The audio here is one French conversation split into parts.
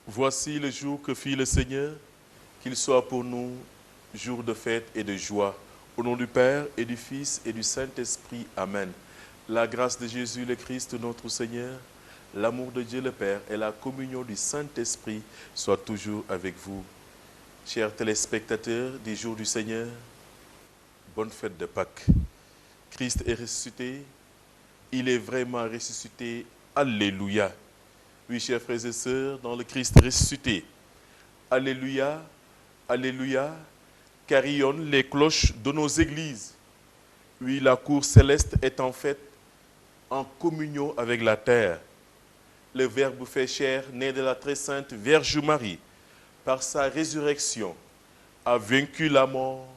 Voici le jour que fit le Seigneur, qu'il soit pour nous jour de fête et de joie. Au nom du Père et du Fils et du Saint-Esprit. Amen. La grâce de Jésus le Christ, notre Seigneur, l'amour de Dieu le Père et la communion du Saint-Esprit soient toujours avec vous. Chers téléspectateurs des jours du Seigneur, bonne fête de Pâques. Christ est ressuscité, il est vraiment ressuscité. Alléluia. Oui, chers frères et sœurs, dans le Christ ressuscité. Alléluia, alléluia, carillonnent les cloches de nos églises. Oui, la cour céleste est en fait en communion avec la terre. Le Verbe fait chair, né de la très sainte Vierge Marie, par sa résurrection, a vaincu la mort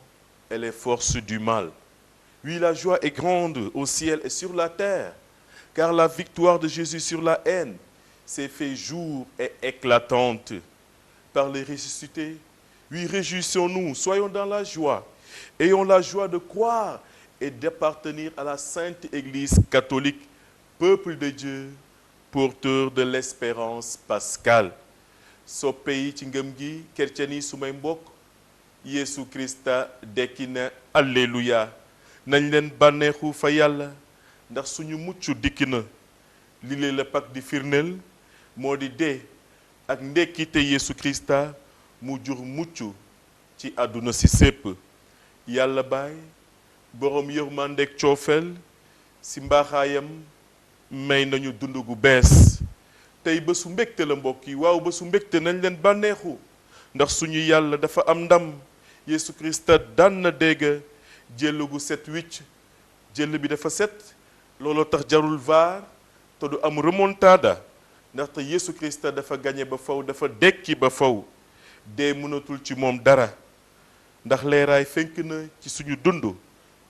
et les forces du mal. Oui, la joie est grande au ciel et sur la terre, car la victoire de Jésus sur la haine s'est fait jour et éclatante par les ressuscités. Oui, réjouissons-nous, soyons dans la joie. Ayons la joie de croire et d'appartenir à la Sainte Église catholique, peuple de Dieu, porteur de l'espérance pascale. Soppe yi ci ngëm gi chrétien yi sumay mbokk Yeesu Krista dekki na alléluia nañ leen bànneexu fa yàlla ndax suñu mucc dikki na li leen la Pâques di firndeel moo di dee ak ndekkite Yeesu Krista mu jur mucc ci àdduna si sépp yàlla baay borom yërmandeek coofeel si mbaaxaayam may nañu dund gu bees tey bésu mbégte la mbokk yi waaw bésu mbégte nañ leen bànneexu ndax suñu yàlla dafa am ndam Yeesu Krista daan na dégg jël gu set wicc jël bi dafa set looloo tax jarul vaar te du am remontada ndaxte Yeesu Krista dafa gañe ba faw dafa dekki ba faw dee mënatul ci moom dara ndax leeraay fenk na ci suñu dund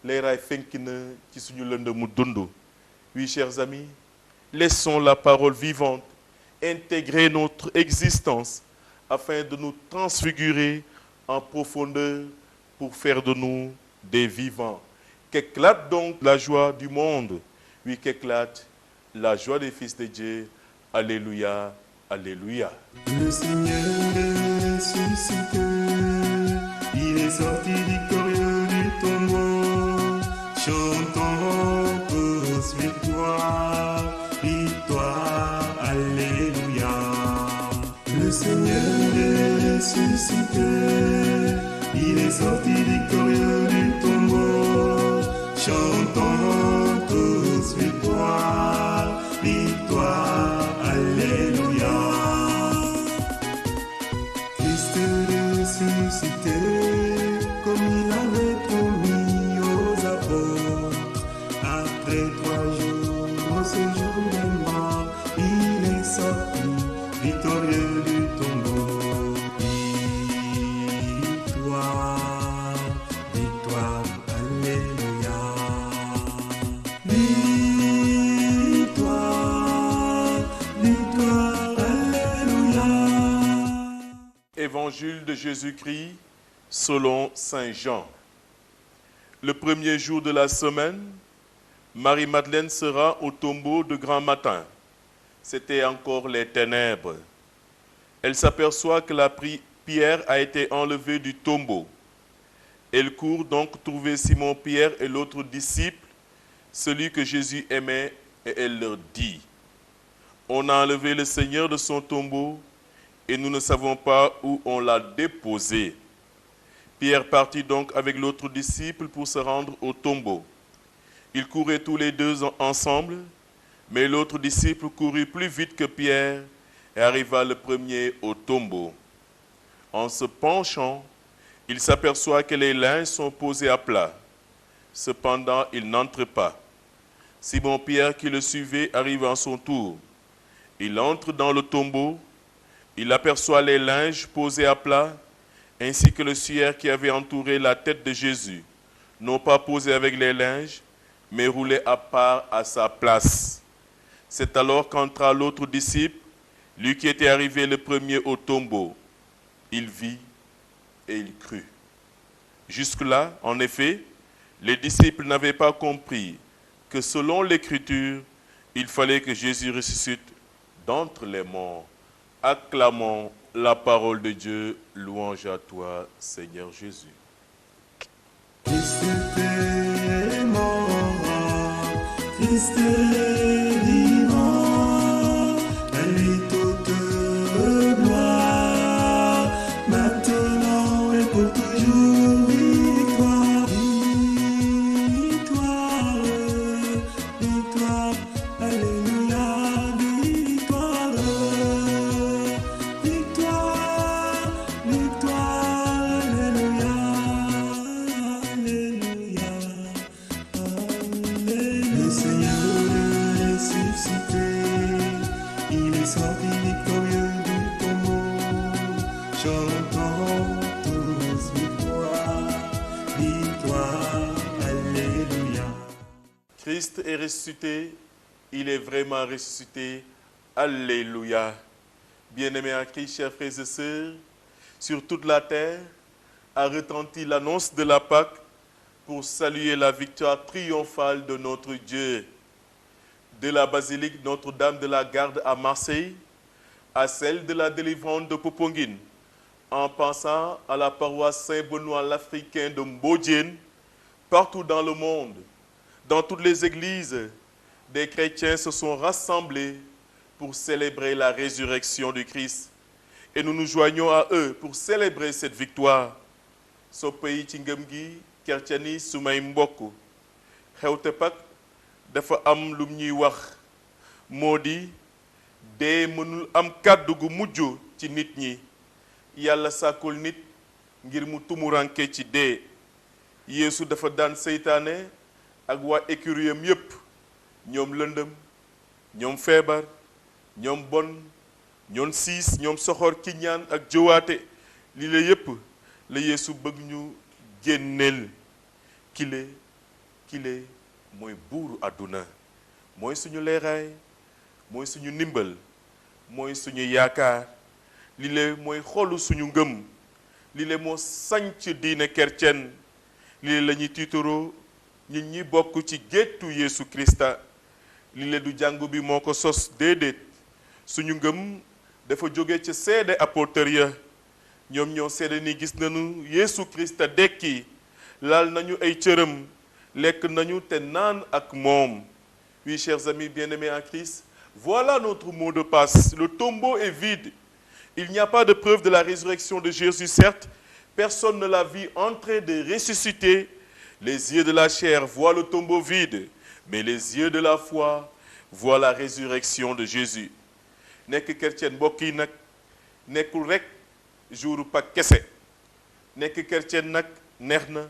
leeraay fenk na ci suñu lënd mu dund. Oui, chers amis, laissons la parole vivante intégrer notre existence afin de nous transfigurer en profondeur pour faire de nous des vivants. Qu'éclate donc la joie du monde. Oui, qu'éclate la joie des fils de Dieu. Alléluia, alléluia. Le Seigneur est ressuscité, il est sorti victorieux du tombeau. Chantons tous victoire, victoire, alléluia. Le Seigneur est ressuscité, il est sorti victorieux du tombeau. Chantons tous victoire, victoire, alléluia. Christ est ressuscité, comme il avait promis aux apôtres. Après 3 jours, au séjour des morts, il est sorti victorieux du tombeau. Victoire, victoire, alléluia. Victoire, victoire, alléluia. Évangile de Jésus-Christ selon Saint Jean. Le premier jour de la semaine, Marie-Madeleine sera au tombeau de grand matin. C'était encore les ténèbres. Elle s'aperçoit que la pierre a été enlevée du tombeau. Elle court donc trouver Simon-Pierre et l'autre disciple, celui que Jésus aimait, et elle leur dit: On a enlevé le Seigneur de son tombeau et nous ne savons pas où on l'a déposé. Pierre partit donc avec l'autre disciple pour se rendre au tombeau. Ils couraient tous les deux ensemble, mais l'autre disciple courut plus vite que Pierre et arriva le premier au tombeau. En se penchant, il s'aperçoit que les linges sont posés à plat. Cependant, il n'entre pas. Simon-Pierre, qui le suivait, arrive à son tour. Il entre dans le tombeau, il aperçoit les linges posés à plat, ainsi que le suaire qui avait entouré la tête de Jésus, non pas posé avec les linges, mais roulé à part à sa place. C'est alors qu'entra l'autre disciple, lui qui était arrivé le premier au tombeau. Il vit et il crut. Jusque-là, en effet, les disciples n'avaient pas compris que selon l'Écriture, il fallait que Jésus ressuscite d'entre les morts. Acclamons la parole de Dieu. Louange à toi, Seigneur Jésus. Christ est mort, Christ est vivant, à lui toute gloire, maintenant et pour toujours. Victoire, victoire, victoire, alléluia, victoire, victoire, victoire, alléluia, alléluia, alléluia. Le Seigneur est ressuscité, il est sorti victorieux du tombeau, chantons tous victoire, victoire, alléluia. Christ est ressuscité, il est vraiment ressuscité. Alléluia. Bien-aimés en Christ, chers frères et sœurs, sur toute la terre a retenti l'annonce de la Pâque pour saluer la victoire triomphale de notre Dieu. De la basilique Notre-Dame de la Garde à Marseille à celle de la délivrance de Popenguine, en pensant à la paroisse Saint-Benoît l'Africain de Mbodiène, partout dans le monde, dans toutes les églises, des chrétiens se sont rassemblés pour célébrer la résurrection du Christ. Et nous nous joignons à eux pour célébrer cette victoire. So pays ci ngëm gi chrétien yi su may mbokk xewte Pâques dafa am lum ñuy wax moo di dee mënul am kàddu gu mujj ci nit ñi. Yàlla sàkkul nit ngir mu tumuranke ci dee. Yeesu dafa daan seytaane ak waa écurie-am yépp, ñoom lëndëm, ñoom feebar, ñoom bon, ñoom siis, ñoom soxor, kiñaan ak jëwaate. Lii la yépp la Yeesu bëgg ñu génneel. Kile mooy buuru àdduna, mooy suñu leeraay, mooy suñu ndimbal, mooy suñu yaakaar. Lii la mooy xolu suñu ngëm. Lii la moo sanc diine chrétienne. Lii la ñuy tiitaroo ñun ñi bokk ci géttu Yeesu Krista. Lii la du jàngu bi moo ko sos déedéet. Suñu ngëm dafa jóge ca seede apôtre ya. ñoom ñoo seede ni gis nañu Yeesu Krista dekki, laal nañu ay cëram, lekk nañu te naan ak moom. Oui, chers amis bien-aimés en Christ, voilà notre mot de passe. Le tombeau est vide. Il n'y a pas de preuve de la résurrection de Jésus, certes. Personne ne l'a vu entrer de ressusciter. Les yeux de la chair voient le tombeau vide, mais les yeux de la foi voient la résurrection de Jésus. Nekk chrétien mbokk yi nag nekkul rek jouru Pâques kese. Nekk chrétien nag neex na,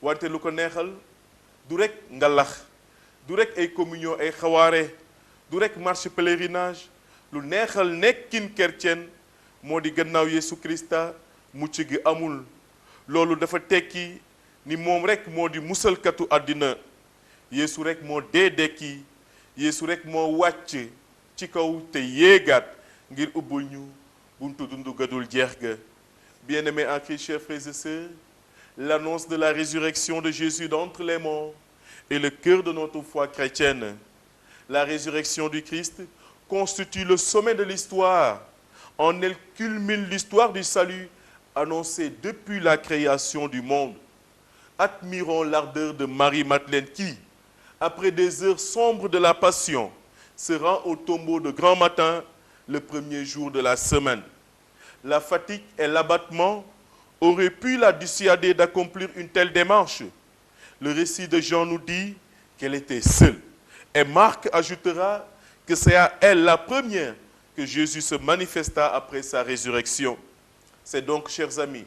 wante lu ko neexal du rek ngalax, du rek ay communion ay xawaare, du rek marche pèlerinage. Lu neexal nekkin chrétien moo di gannaaw Yeesu Krista mucc gi amul. Loolu dafa tekki ni moom rek moo di musalkatu àddina. Yeesu rek moo dee dekki. Yeesu rek moo wàcc ci kaw te yéegaat ngir ubbul ñu buntu dundu gadul jeex ga. Bien-aimés en Christ, chers frères et sœurs, l'annonce de la résurrection de Jésus d'entre les morts est le cœur de notre foi chrétienne. La résurrection du Christ constitue le sommet de l'histoire. En elle culmine l'histoire du salut annoncée depuis la création du monde. Admirons l'ardeur de Marie-Madeleine qui, après des heures sombres de la Passion, se rend au tombeau de grand matin le premier jour de la semaine. La fatigue et l'abattement auraient pu la dissuader d'accomplir une telle démarche. Le récit de Jean nous dit qu'elle était seule. Et Marc ajoutera que c'est à elle la première que Jésus se manifesta après sa résurrection. C'est donc, chers amis,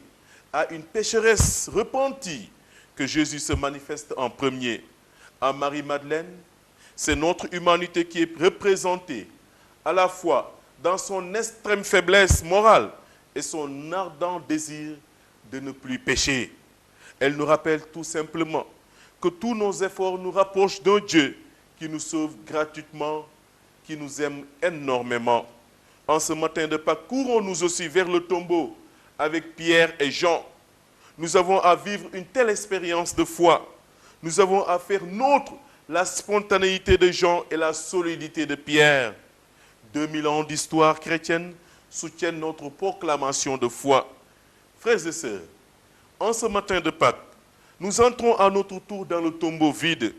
à une pécheresse repentie que Jésus se manifeste en premier. À Marie-Madeleine, c'est notre humanité qui est représentée à la fois dans son extrême faiblesse morale et son ardent désir de ne plus pécher. Elle nous rappelle tout simplement que tous nos efforts nous rapprochent d'un Dieu qui nous sauve gratuitement, qui nous aime énormément. En ce matin de Pâques, courons-nous aussi vers le tombeau avec Pierre et Jean. Nous avons à vivre une telle expérience de foi. Nous avons à faire nôtre la spontanéité de Jean et la solidité de Pierre. 2000 ans d'histoire chrétienne soutiennent notre proclamation de foi. Frères et sœurs, en ce matin de Pâques, nous entrons à notre tour dans le tombeau vide.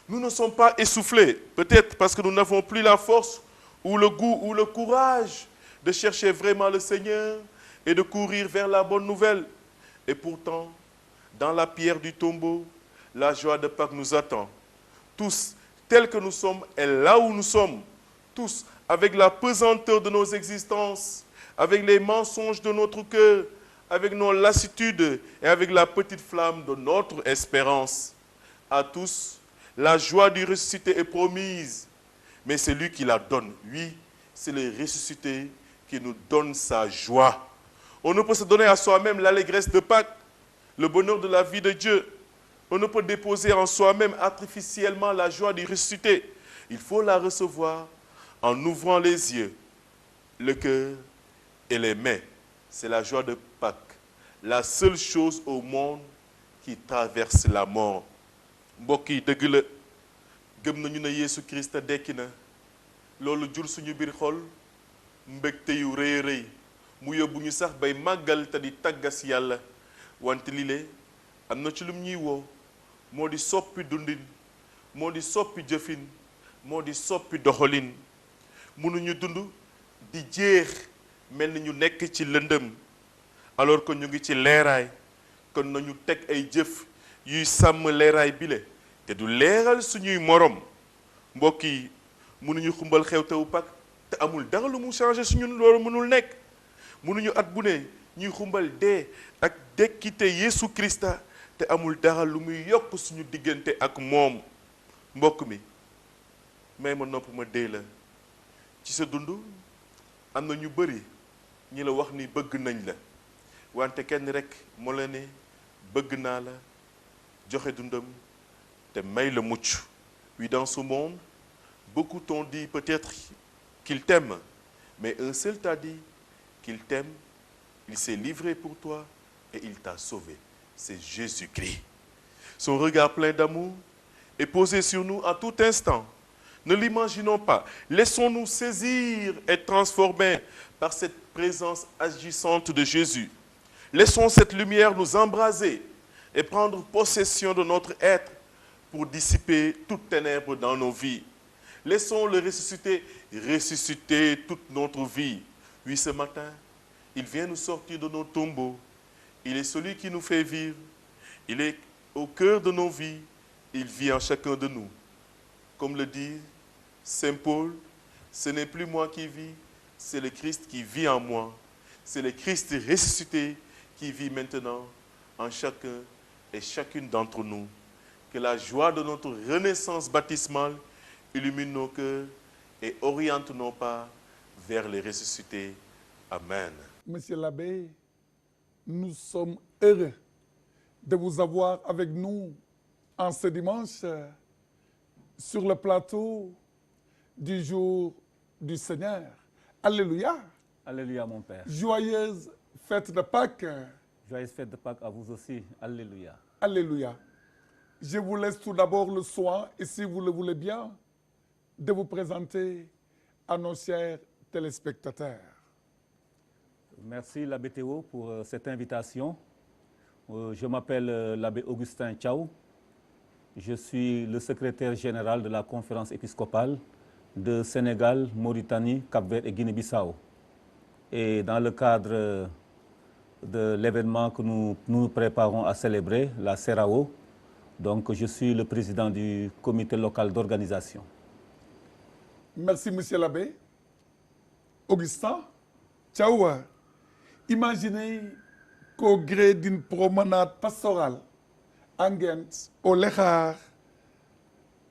Nous ne sommes pas essoufflés, peut-être parce que nous n'avons plus la force ou le goût ou le courage de chercher vraiment le Seigneur et de courir vers la bonne nouvelle. Et pourtant, dans la pierre du tombeau, la joie de Pâques nous attend. Tous, tels que nous sommes, et là où nous sommes, tous, avec la pesanteur de nos existences, avec les mensonges de notre cœur, avec nos lassitudes et avec la petite flamme de notre espérance. À tous, la joie du ressuscité est promise, mais c'est lui qui la donne. Oui, c'est le ressuscité qui nous donne sa joie. On ne peut se donner à soi-même l'allégresse de Pâques, le bonheur de la vie de Dieu. On ne peut déposer en soi-même artificiellement la joie du ressuscité. Il faut la recevoir en ouvrant les yeux, le cœur et les mains. C'est la joie de Pâques, la seule chose au monde qui traverse la mort. Mbokk yi dëgg la gëm nañu ne Yeesu Christ dekki na loolu jur suñu biir xol mbégte yu rëy a rëy mu yóbbu ñu sax bay màggal te di tàggas Yàlla wante lile am na ci lum ñuy woo moo di soppi dundin moo di soppi jëfin moo di soppi doxalin mënuñu dund di jeex mel ni ñu nekk ci lëndëm alors que ñu ngi ci leeraay kon nañu teg ay jëf yuy sàmm leeraay bile te du leeral suñuy morom mbokk yi mënuñu xumbal xew-xewu Pâques te amul dara lu mu changé suñu loolu mënul nekk mënuñu at bu ne ñuy xumbal dee ak dekkite Yeesu Krista te amul dara lu muy yokk suñu diggante ak moom mbokk mi may ma nopp ma dee la ci sa dund am na ñu bëri ñi la wax ni bëgg nañ la wante kenn rek moo la ne bëgg naa la joxe dundam te may la mucc. Oui, dans ce monde, beaucoup t'ont dit peut-être qu'ils t'aiment, mais un seul t'a dit qu'il t'aime, il s'est livré pour toi et il t'a sauvé. C'est Jésus-Christ. Son regard plein d'amour est posé sur nous à tout instant. Ne l'imaginons pas. Laissons-nous saisir et transformer par cette présence agissante de Jésus. Laissons cette lumière nous embraser et prendre possession de notre être pour dissiper toutes ténèbres dans nos vies. Laissons le ressuscité ressusciter toute notre vie. Oui, ce matin, il vient nous sortir de nos tombeaux. Il est celui qui nous fait vivre. Il est au cœur de nos vies. Il vit en chacun de nous. Comme le dit Saint Paul, ce n'est plus moi qui vis, c'est le Christ qui vit en moi. C'est le Christ ressuscité qui vit maintenant en chacun et chacune d'entre nous. Que la joie de notre renaissance baptismale illumine nos cœurs et oriente nos pas vers les ressuscités. Amen. Monsieur l'abbé, nous sommes heureux de vous avoir avec nous en ce dimanche sur le plateau du jour du Seigneur. Alléluia. Alléluia, mon Père. Joyeuse fête de Pâques. Joyeuse fête de Pâques à vous aussi. Alléluia. Alléluia. Je vous laisse tout d'abord le soin, et si vous le voulez bien, de vous présenter à nos chers téléspectateurs. Merci l'abbé Théo pour cette invitation. Je m'appelle l'abbé Augustin Thiaw. Je suis le secrétaire général de la conférence épiscopale de Sénégal, Mauritanie, Cap-Vert et Guinée-Bissau. Et dans le cadre de l'événement que nous préparons à célébrer, la CERAO, donc je suis le président du comité local d'organisation. Merci, monsieur l'abbé. Augustin Thiaw, imaginez qu'au gré d'une promenade pastorale à Nguent, au Lékhar,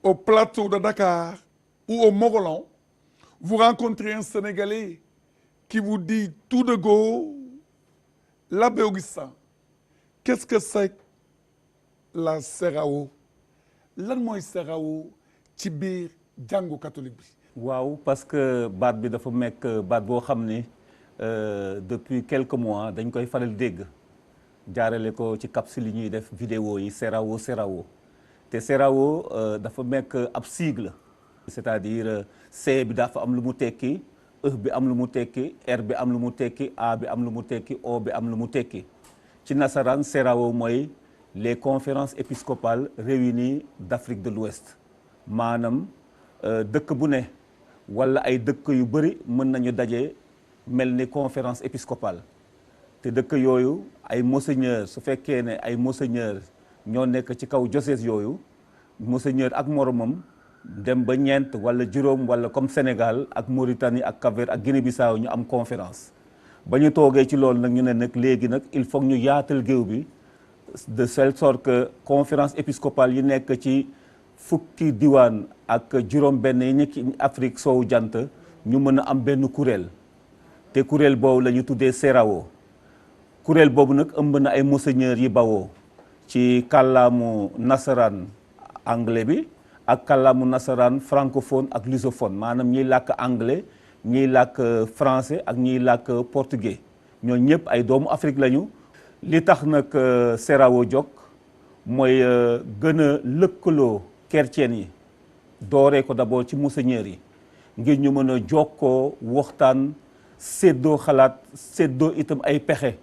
au plateau de Dakar ou au Mogolan, vous rencontrez un Sénégalais qui vous dit tout de go, l'abbé Augustin, qu'est-ce que c'est la CERAO? Lan mooy CERAO ci biir jàngu catholique bi. waaw parce que baat bi dafa nekk baat boo xam ni depuis quelques mois dañ koy faral dégg jaarale ko ci capsule yi ñuy def vidéo yi CERAO te CERAO dafa nekk ab sigle, c'est-à-dire C bi dafa am lu mu tekki E bi am lu mu tekki R bi am lu mu tekki A bi am lu mu tekki O bi am lu mu tekki ci nasaraan CERAO mooy les conférences épiscopales réunies d'Afrique de l'Ouest maanaam dëkk bu ne wala ay dëkk yu bëri mën nañu daje mel ni conférence épiscopale te dëkk yooyu ay monseigneur su fekkee ne ay monseigneur ñoo nekk ci kaw diocèse yooyu monseigneur ak moromam dem ba ñeent wala juróom wala comme Sénégal ak Mauritanie ak Cap-Vert ak Guinée-Bissau ñu am conférence ba ñu toogee ci loolu nag ñu ne nag léegi nag il faut ñu yaatal géew bi de telle sorte que conférence épiscopale yi nekk ci fukki diwaan ak juróom benn yi nekk Afrique soowu jant ñu mën a am benn kuréel te kuréel boobu la ñu tuddee CERAO kuréel boobu nag ëmb na ay monseigneurs yi bawoo ci kàllaamu nasaraan anglais bi ak kàllaamu nasaraan francophone ak lusophone maanaam ñiy làkk anglais ñiy làkk français ak ñiy làkk portugais ñooñu ñëpp ay doomu Afrique lañu. li tax nag CERAO jóg mooy gën a lëkkaloo chrétien yi dooree ko d'abord ci monseigneurs yi ngir ñu mën a jokkoo waxtaan séddoo xalaat séddoo itam ay pexe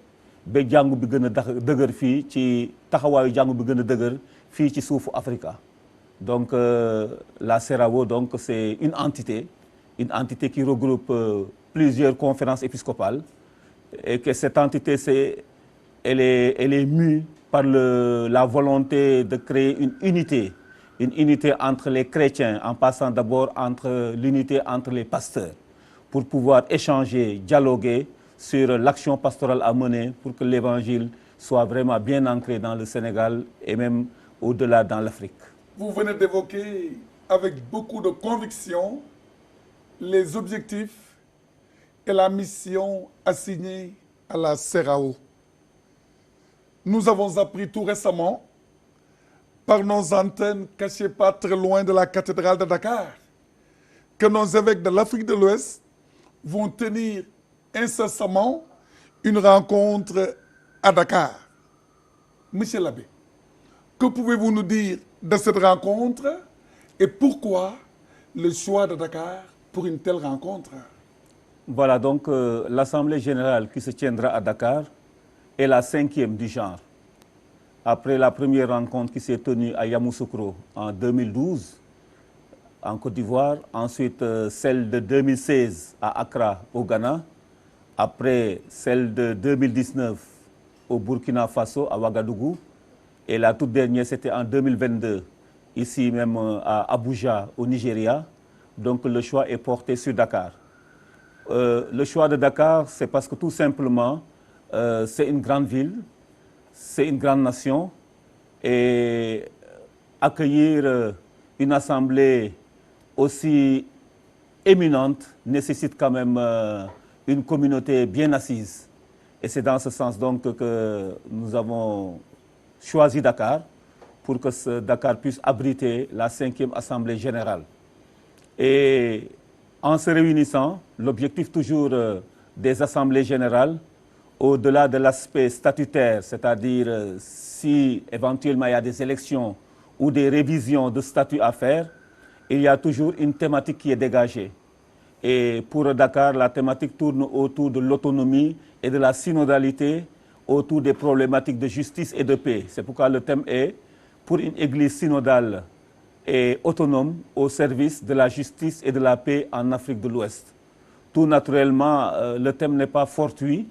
ba jàngu bi gën a dëgër fii ci taxawaayu jàngu bi gën a dëgër fii ci suufu Afrika. Donc la CERAO donc c'est une entité qui regroupe plusieurs conférences épiscopales et que cette entité elle est mue par la volonté de créer une unité entre les chrétiens en passant d'abord l'unité entre les pasteurs pour pouvoir échanger, dialoguer sur l'action pastorale à mener pour que l'évangile soit vraiment bien ancré dans le Sénégal et même au-delà dans l'Afrique. Vous venez d'évoquer avec beaucoup de conviction les objectifs et la mission assignée à la CERAO. Nous avons appris tout récemment par nos antennes cachées pas très loin de la cathédrale de Dakar que nos évêques de l'Afrique de l'Ouest vont tenir incessamment une rencontre à Dakar. Monsieur l'abbé, que pouvez-vous nous dire de cette rencontre et pourquoi le choix de Dakar pour une telle rencontre? Voilà donc l'Assemblée générale qui se tiendra à Dakar est la 5e du genre. Après la première rencontre qui s'est tenue à Yamoussoukro en 2012 en Côte d'Ivoire, ensuite celle de 2016 à Accra au Ghana, après celle de 2019 au Burkina Faso à Ouagadougou et la toute dernière c'était en 2022 ici même à Abuja au Nigeria. Donc le choix est porté sur Dakar. Le choix de Dakar, c'est parce que tout simplement c'est une grande ville, c'est une grande nation et accueillir une assemblée aussi éminente nécessite quand même une communauté bien assise. Et c'est dans ce sens donc que nous avons choisi Dakar pour que Dakar puisse abriter la 5e Assemblée générale. Et en se réunissant, l'objectif toujours des assemblées générales, au-delà de l'aspect statutaire, c'est-à-dire si éventuellement il y a des élections ou des révisions de statut à faire, il y a toujours une thématique qui est dégagée. Et pour Dakar, la thématique tourne autour de l'autonomie et de la synodalité, autour des problématiques de justice et de paix. C'est pourquoi le thème est pour une église synodale et autonome au service de la justice et de la paix en Afrique de l'Ouest. Tout naturellement, le thème n'est pas fortuit,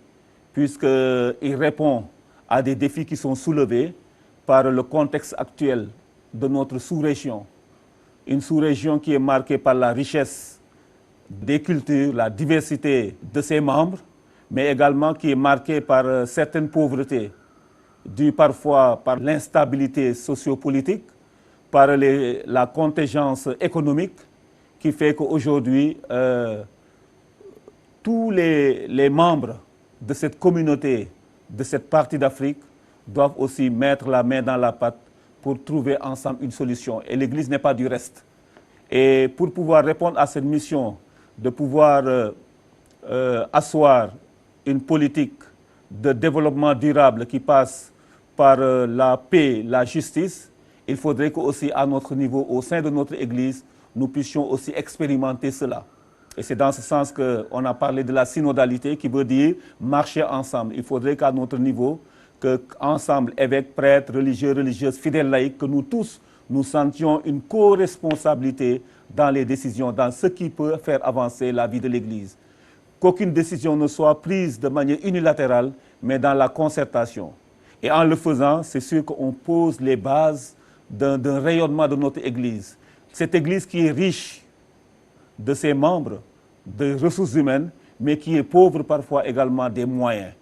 puisqu'il répond à des défis qui sont soulevés par le contexte actuel de notre sous-région. Une sous-région qui est marquée par la richesse des cultures, la diversité de ses membres, mais également qui est marquée par certaines pauvretés, dues parfois par l'instabilité sociopolitique, par la contingence économique, qui fait qu'aujourd'hui, tous les membres de cette communauté, de cette partie d'Afrique, doivent aussi mettre la main dans la pâte pour trouver ensemble une solution. Et l'Église n'est pas du reste. Et pour pouvoir répondre à cette mission, de pouvoir asseoir une politique de développement durable qui passe par la paix, la justice, il faudrait qu'aussi à notre niveau, au sein de notre Église, nous puissions aussi expérimenter cela. Et c'est dans ce sens qu'on a parlé de la synodalité qui veut dire marcher ensemble. Il faudrait qu'à notre niveau, qu'ensemble, évêques, prêtres, religieux, religieuses, fidèles laïcs, que nous tous, nous sentions une co-responsabilité dans les décisions, dans ce qui peut faire avancer la vie de l'Église. Qu'aucune décision ne soit prise de manière unilatérale, mais dans la concertation. Et en le faisant, c'est sûr qu'on pose les bases d'un rayonnement de notre Église. Cette Église qui est riche de ses membres, de ressources humaines, mais qui est pauvre parfois également des moyens.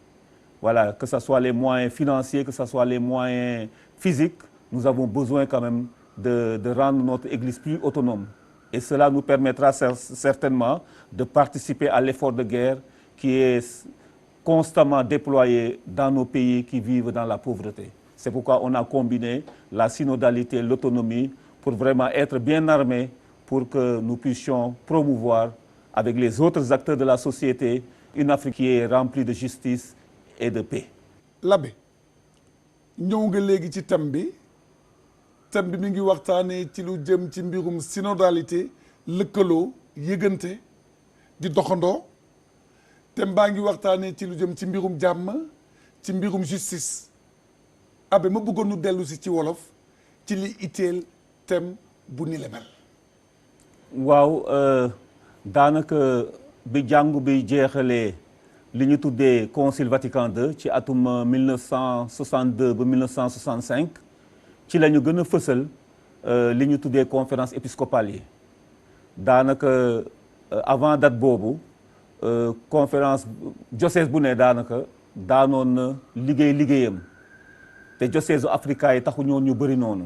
Voilà, que ce soit les moyens financiers, que ce soit les moyens physiques, nous avons besoin quand même de rendre notre Église plus autonome. Et cela nous permettra certainement de participer à l'effort de guerre qui est constamment déployé dans nos pays qui vivent dans la pauvreté. C'est pourquoi on a combiné la synodalité, l'autonomie, pour vraiment être bien armés pour que nous puissions promouvoir avec les autres acteurs de la société une Afrique qui est remplie de justice et de paix. L'abbé ñëw nga léegi ci thème bi mi ngi waxtaanee ci lu jëm ci mbirum synodalité lëkkaloo yëgante di doxandoo thème baa ngi waxtaanee ci lu jëm ci mbirum jàmm ci mbirum justice abbé ma bëggoon nu dellu si ci wolof ci li itteel thème bu ni le mel. waaw daanaka bi jàngu bi jeexalee li ñu tuddee Concile Vatican II ci atum 1962 ba 1965 ci la ñu gën a fësal li ñu tuddee conférence épiscopale yi daanaka avant date boobu conférence diocèse bu ne daanaka daanoon na liggéeyam te diocèse Africa yi taxu ñoon ñu bëri noonu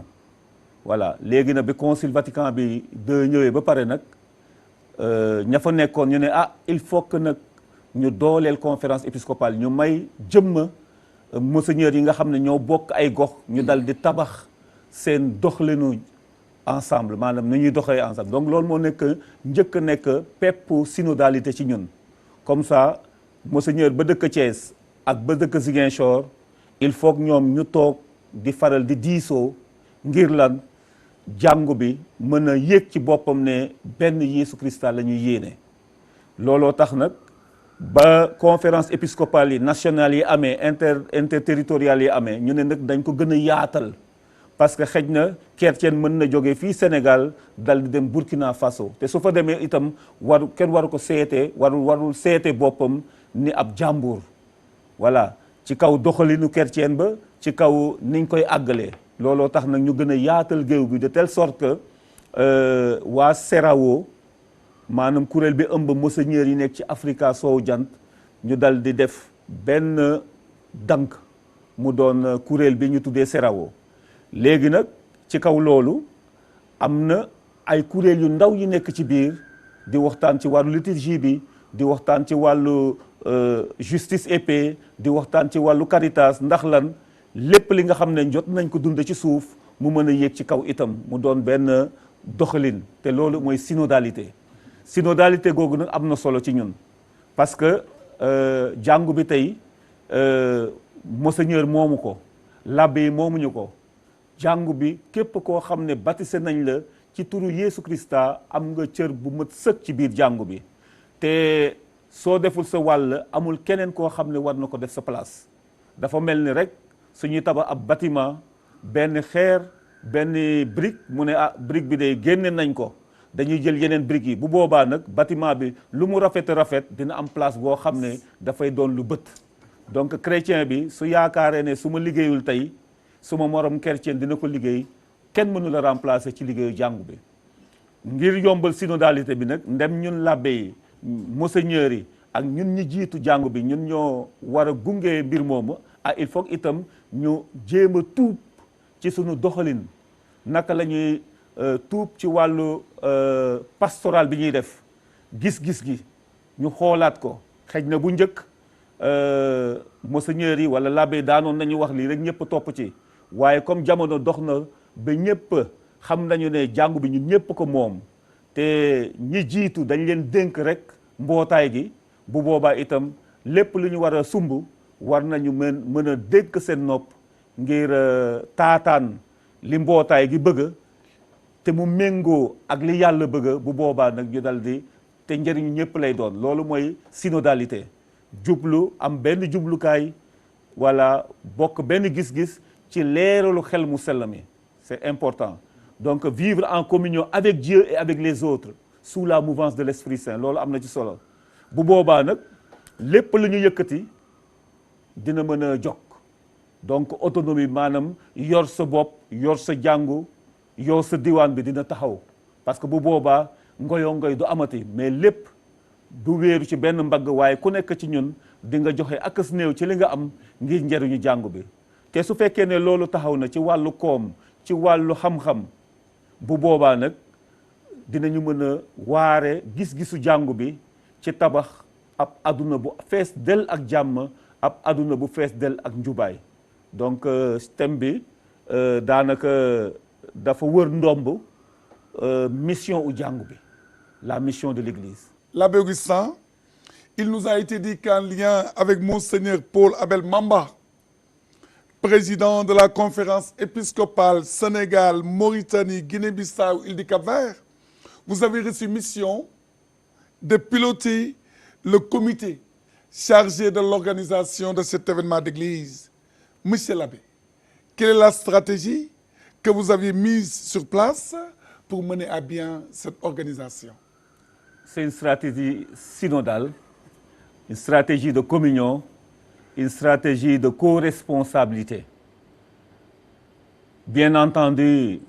voilà léegi nag bi Concile Vatican bi II ñëwee ba pare nag ña fa nekkoon ñu ne il faut que nag ñu dooleel conférence épiscopale ñu may jëmma monseigneur yi nga xam ne ñoo bokk ay gox ñu dal di tabax seen doxalinu ensemble maanaam nu ñuy doxee ensemble donc loolu moo nekk njëkk a nekk pepp synodalité ci ñun comme ça monseigneur ba dëkk Thiès ak ba dëkk Ziguinchor il faut que ñoom ñu toog di faral di diisoo ngir lan jàngu bi mën a yéeg ci boppam ne benn Yeesu Krista la ñuy yéene looloo tax nag ba conférence épiscopale yi nationale yi amee interterritoriales yi amee ñu ne nag dañ ko gën a yaatal parce que xëj na chrétien mën na jógee fii Sénégal dal di dem Burkina Faso te su fa demee itam kenn waru ko seete warul seete boppam ni ab jàmbur voilà ci kaw doxalinu chrétien ba ci kaw niñ koy àggalee looloo tax nag ñu gën a yaatal géew bi de telle sorte que waa CERAO maanaam kuréel bi ëmb monseigneur yi nekk ci Africa soowu jant ñu dal di def benn dank mu doon kuréel bi ñu tuddee CERAO léegi nag ci kaw loolu am na ay kuréel yu ndaw yi nekk ci biir di waxtaan ci wàllu liturgie bi di waxtaan ci wàllu justice et paix di waxtaan ci wàllu caritas ndax lan lépp li nga xam ne jot nañ ko dund ci suuf mu mën a yéeg ci kaw itam mu doon benn doxalin te loolu mooy synodalité googu nag am na solo ci ñun parce que jàngu bi tey monseigneur moomu ko l'abbé yi moomuñu ko jàngu bi képp koo xam ne baptisé nañ la ci turu Yeesu Krista am nga cër bu mat sëkk ci biir jàngu bi te soo deful sa wàll amul keneen koo xam ne war na ko def sa place dafa mel ni rek suñuy tabax ab bâtiment benn xeer benn brique mu ne brique bi de génne nañ ko dañuy jël yeneen briques yi bu boobaa nag bâtiment bi lu mu rafet dina am place boo xam ne dafay doon lu bët donc chrétien bi su yaakaaree ne su ma liggéeyul tey su ma morom chrétien dina ko liggéey kenn mënu la remplacer ci liggéeyu jàngu bi ngir yombal synodalité bi nag ndem ñun l'abbé yi monseigneurs yi ak ñun ñi jiitu jàngu bi ñun ñoo war a gunge mbir moomu il faut itam ñu jéem a tuub ci sunu doxalin naka la ñuy tuub ci wàllu pastoral bi ñuy def gis-gis gi ñu xoolaat ko xëj na bu njëkk monseigneurs yi wala l'abbé daanoon nañu wax lii rek ñëpp topp ci waaye comme jamono dox na ba ñëpp xam nañu ne jàngu bi ñun ñëpp ko moom te ñi jiitu dañ leen dénk rek mbootaay gi bu boobaa itam lépp lu ñu war a sumb war nañu mën a dénk seen nopp ngir taataan li mbootaay gi bëgg te mu méngoo ak li yàlla bëgg bu boobaa nag ñu dal di te njëriñu ñëpp lay doon loolu mooy synodalité jublu am benn jublukaay wala bokk benn gis-gis ci leeralu xel mu sell mi c'est important donc vivre en communion avec Dieu et avec les autres sous la mouvance de l'Esprit Saint loolu am na ci solo bu boobaa nag lépp lu ñu yëkkati dina mën a jokk donc autonomie maanaam yor sa bopp yor sa jàngu yor sa diwaan bi dina taxaw parce que bu boobaa ngoy du amati mais lépp du wéeru ci benn mbagg waaye ku nekk ci ñun di nga joxe akas néew ci li nga am ngir njëriñu jàngu bi te su fekkee ne loolu taxaw na ci wàllu koom ci wàllu xam-xam bu boobaa nag dinañu mën a waare gis-gisu jàngu bi ci tabax ab aduna bu fees del ak jàmm ab aduna bu fees del ak njubaay donc thème bi daanaka dafa wër ndomb mission u jàngu bi la mission de l'Église. L'abbé Augustin, il nous a été dit qu'en lien avec Monseigneur Paul Abel Mamba, président de la conférence épiscopale Sénégal, Mauritanie, Guinée-Bissau, Île du Cap-Vert, vous avez reçu mission de piloter le comité chargé de l'organisation de cet événement d'église. Monsieur l'abbé, quelle est la stratégie que vous avez mise sur place pour mener à bien cette organisation? C'est une stratégie synodale, une stratégie de communion, une stratégie de co-responsabilité. Bien entendu,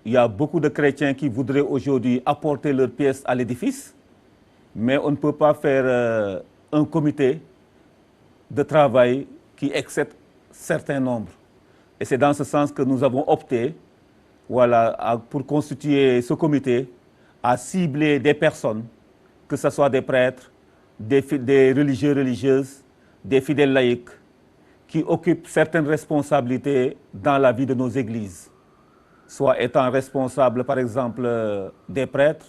il y a beaucoup de chrétiens qui voudraient aujourd'hui apporter leur pièce à l'édifice, mais on ne peut pas faire un comité de travail qui excède certains nombres. Et c'est dans ce sens que nous avons opté, pour constituer ce comité, à cibler des personnes, que ce soit des prêtres, des religieux, religieuses, des fidèles laïcs, qui occupent certaines responsabilités dans la vie de nos églises, soit étant responsables, par exemple, des prêtres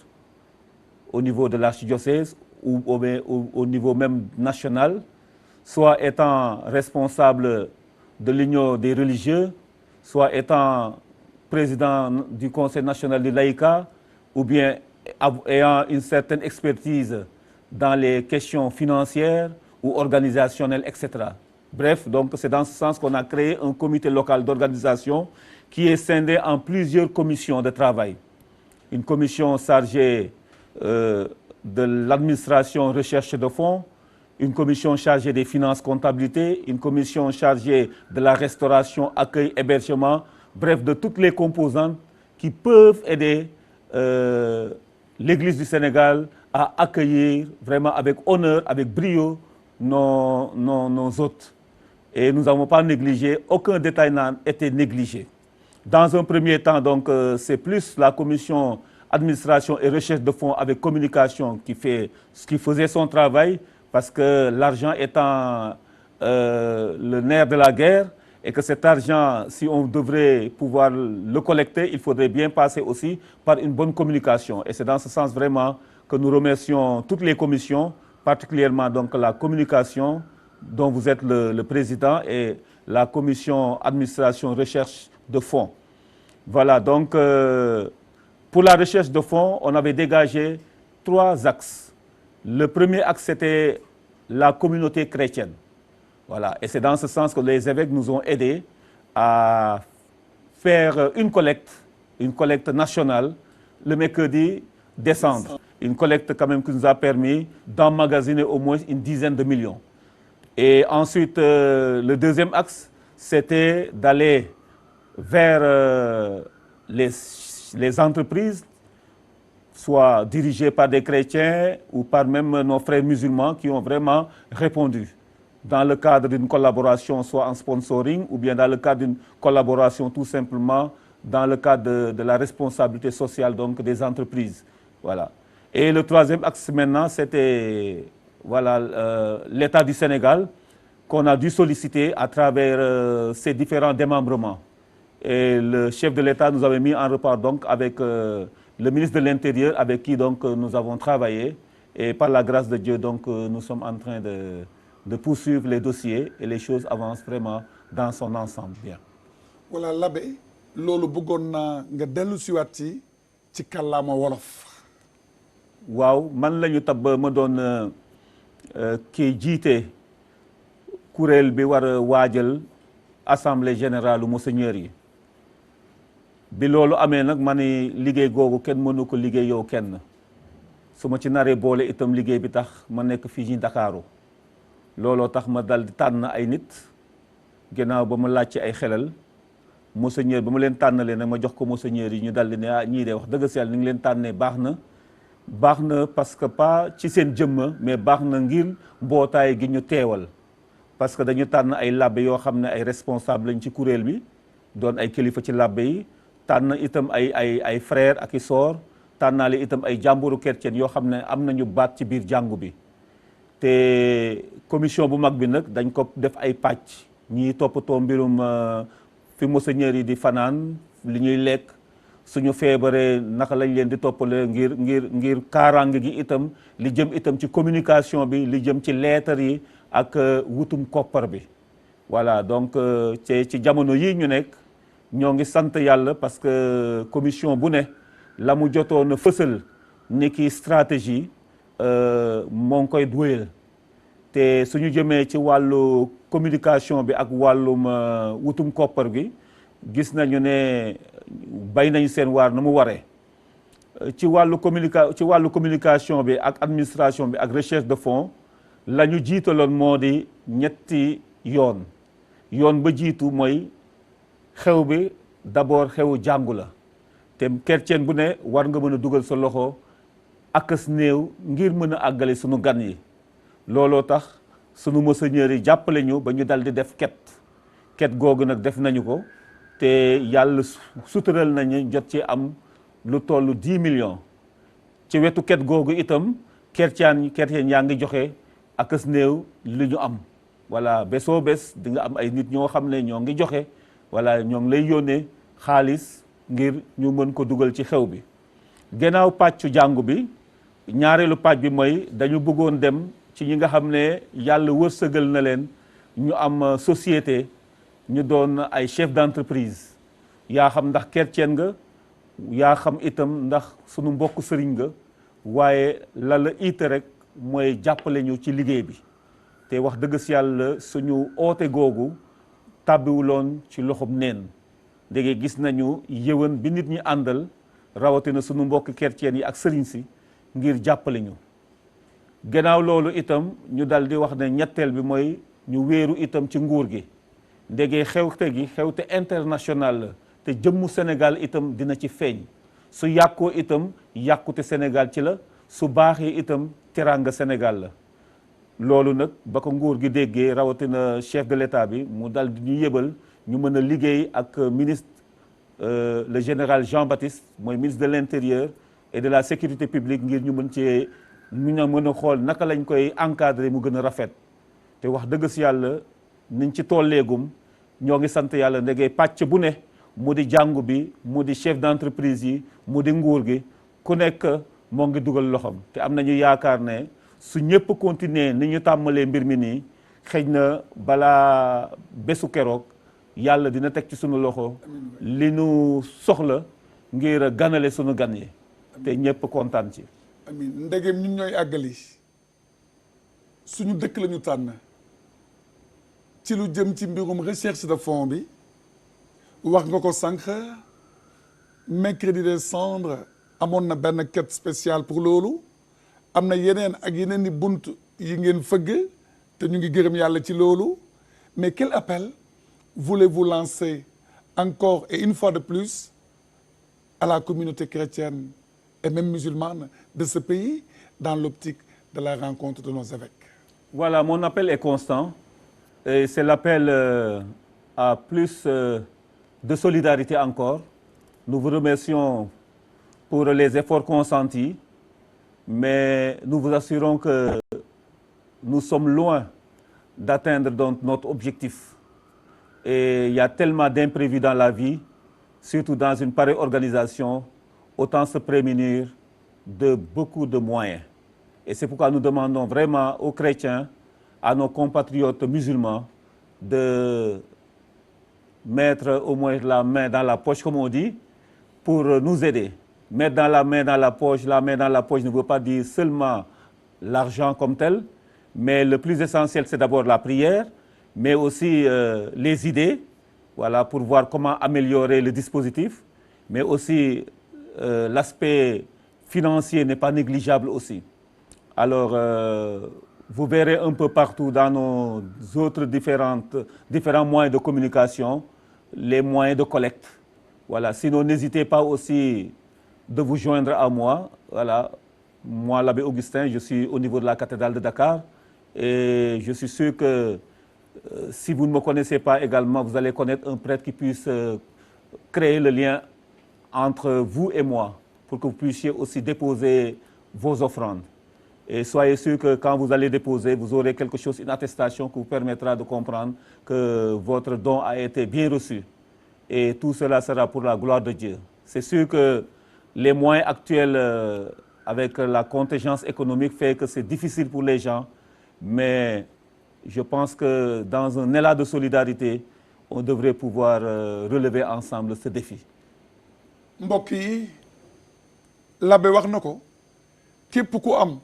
au niveau de l'archidiocèse ou au niveau même national, soit étant responsables de l'Union des religieux, soit étant président du Conseil national du laïcat, ou bien ayant une certaine expertise dans les questions financières ou organisationnelles, etc. Bref, donc c'est dans ce sens qu'on a créé un comité local d'organisation qui est scindé en plusieurs commissions de travail. Une commission chargée de l'administration recherche de fonds, une commission chargée des finances comptabilité, une commission chargée de la restauration, accueil, hébergement, bref, de toutes les composantes qui peuvent aider l'Église du Sénégal à accueillir vraiment avec honneur, avec brio nos hôtes. Et nous n'avons pas négligé, aucun détail n'a été négligé. Dans un premier temps, donc, c'est plus la commission administration et recherche de fonds avec communication qui faisait son travail, parce que l'argent étant le nerf de la guerre, et que cet argent, si on devrait pouvoir le collecter, il faudrait bien passer aussi par une bonne communication. Et c'est dans ce sens vraiment que nous remercions toutes les commissions, particulièrement donc la communication, dont vous êtes le président, et la commission administration recherche de fonds. Voilà, donc pour la recherche de fonds, on avait dégagé 3 axes. Le premier axe, c'était la communauté chrétienne. Voilà, et c'est dans ce sens que les évêques nous ont aidés à faire une collecte nationale le mercredi décembre. Une collecte quand même qui nous a permis d'emmagasiner au moins une dizaine de millions. Et ensuite, le deuxième axe, c'était d'aller vers les entreprises, soit dirigées par des chrétiens ou par même nos frères musulmans qui ont vraiment répondu. Dans le cadre d'une collaboration, soit en sponsoring, ou bien dans le cadre d'une collaboration tout simplement dans le cadre de la responsabilité sociale donc, des entreprises. Voilà. Et le troisième axe maintenant, c'était l'État du Sénégal qu'on a dû solliciter à travers ses différents démembrements. Et le chef de l'État nous avait mis en rapport donc, avec le ministre de l'Intérieur avec qui donc, nous avons travaillé. Et par la grâce de Dieu, donc, nous sommes en train de poursuivre les dossiers et les choses avancent vraiment dans son ensemble bien. Voilà l'abbé loolu bëggoon naa nga dellu siwaat ci kàllaama wolof waaw man la ñu tabb ma doon kii jiite kuréel bi war a waajal assemblée générale monseigneur yi bi loolu amee nag ma ni liggéey googu kenn mënu ko liggéey yow kenn su ma ci naree boole itam liggéey bi tax ma nekk fii ci Ndakaaru looloo tax ma dal di tànn ay nit ginnaaw ba ma laaj ci ay xelal monseigneur ba ma leen tànnalee nag ma jox ko monseigneur yi ñu dal di ne ñii de wax dëgg si yàlla ni ngi leen tànnee baax na parce que pas ci seen jëmma mais baax na ngir mbootaay gi ñu teewal parce que dañu tànn ay labbe yoo xam ne ay responsable lañ ci kuréel bi doon ay kilifa ci labbe yi tànn itam ay frère ak i sœur tànnaale itam ay jàmburu chrétien yoo xam ne am nañu baat ci biir jàngu bi te commission bu mag bi nag dañ ko def ay pàcc ñii toppatoo mbirum fi monseigneur yi di fanaan li ñuy lekk suñu feebaree naka lañ leen di toppale ngir kaaraange gi itam li jëm itam ci communication bi li jëm ci lettre yi ak wutum koppar bi voilà donc ci jamono yii ñu nekk ñoo ngi sant yàlla parce que commission bu ne la mu jotoon a fësal ni ki stratégie moo ngi koy wéyal te suñu jëmee ci wàllu communication bi ak wàllum wutum koppar gi gis nañu ne bay nañu seen waar na mu waree ci wàllu communication bi ak administration bi ak recherche de fonds la ñu jiitaloon moo di ñetti yoon ba jiitu mooy xew bi d'abord xewu jàngu la te chrétien bu ne war nga mën a dugal sa loxo akas néew ngir mën a àggale sunu gan yi looloo tax sunu monseigneur yi jàppale ñu ba ñu dal di def ket googu nag def nañu ko te yàlla sutural nañu jot ci am lu toll 10 millions ci wetu ket googu itam chrétien yaa ngi joxe akas néew li ñu am voilà bésoo bés di nga am ay nit ñoo xam ne ñoo ngi joxe voilà ñoo ngi lay yónnee xaalis ngir ñu mën ko dugal ci xew bi gannaaw pàccu jàngu bi ñaareelu pàcc bi mooy dañu bëggoon dem ci ñi nga xam ne yàlla wërsëgal na leen ñu am société ñu doon ay chef d'entreprise yaa xam ndax chrétien nga yaa xam itam ndax sunu mbokk sëriñ nga waaye la ite rek mooy jàppale ñu ci liggéey bi te wax dëgg si yàlla suñu oote googu tàbbiwuloon ci loxob neen ndege gis nañu yëwan bi nit ñi àndal rawatina sunu mbokk chrétien yi ak sëriñ si ngir jàppale ñu gannaaw loolu itam ñu dal di wax ne ñetteel bi mooy ñu wéeru itam ci nguur gi ndege xewte international la te jëmmu Sénégal itam dina ci feeñ su yàqoo itam yàqute Sénégal ci la su baaxee itam teraanga Sénégal la loolu nag ba ko nguur gi déggee rawatina chef de l'État bi mu dal di ñu yëbal ñu mën a liggéey ak ministre le général Jean-Baptiste mooy ministre de l'Intérieur et de la sécurité publique ngir ñu mën a xool naka lañ koy encadrer mu gën a rafet te wax dëgg si yàlla niñ ci tolleegum ñoo ngi sant yàlla ndege pàcc bu ne mu di jàngu bi mu di chef d'entreprise yi mu di nguur gi ku nekk moo ngi dugal loxoom te am nañu yaakaar ne su ñëpp continuer ni ñu tàmmalee mbir mi nii xëy na balaa bésu keroog yàlla dina teg ci sunu loxo li nu soxla ngir ganale sunu gan yi te ñëpp kontaan ci. amiin ndegem ñun ñooy àggali suñu dëkk la ñu tànn ci lu jëm ci mbirum recherche de fonds bi wax nga ko sànq mercredi des cendres amoon na benn quête spéciale pour loolu am na yeneen ak yeneen i bunt yi ngeen fëgg te ñu ngi gërëm yàlla ci loolu mais quel appel voulez-vous lancer encore et une fois de plus à la communauté chrétienne et même musulmane de ce pays dans l'optique de la rencontre de nos évêques? Voilà, mon appel est constant et c'est l'appel à plus de solidarité encore. Nous vous remercions pour les efforts consentis, mais nous vous assurons que nous sommes loin d'atteindre donc notre objectif. Et il y a tellement d'imprévus dans la vie, surtout dans une pareille organisation, autant se prémunir de beaucoup de moyens. Et c'est pourquoi nous demandons vraiment aux chrétiens, à nos compatriotes musulmans, de mettre au moins la main dans la poche, comme on dit, pour nous aider. mettre dans la main dans la poche. La main dans la poche ne veut pas dire seulement l'argent comme tel, mais le plus essentiel, c'est d'abord la prière, mais aussi les idées, voilà, pour voir comment améliorer le dispositif, mais aussi l'aspect financier n'est pas négligeable aussi. Alors, vous verrez un peu partout dans nos autres différents moyens de communication, les moyens de collecte. Voilà. Sinon, n'hésitez pas aussi de vous joindre à moi. Voilà. Moi, l'abbé Augustin, je suis au niveau de la cathédrale de Dakar. Et je suis sûr que si vous ne me connaissez pas également, vous allez connaître un prêtre qui puisse créer le lien entre vous et moi pour que vous puissiez aussi déposer vos offrandes. Et soyez sûr que quand vous allez déposer, vous aurez quelque chose, une attestation qui vous permettra de comprendre que votre don a été bien reçu. Et tout cela sera pour la gloire de Dieu. C'est sûr que les moyens actuels avec la contingence économique fait que c'est difficile pour les gens, mais je pense que dans un élan de solidarité, on devrait pouvoir relever ensemble ce défi. mbokk yi l'abbé wax na ko képp ku am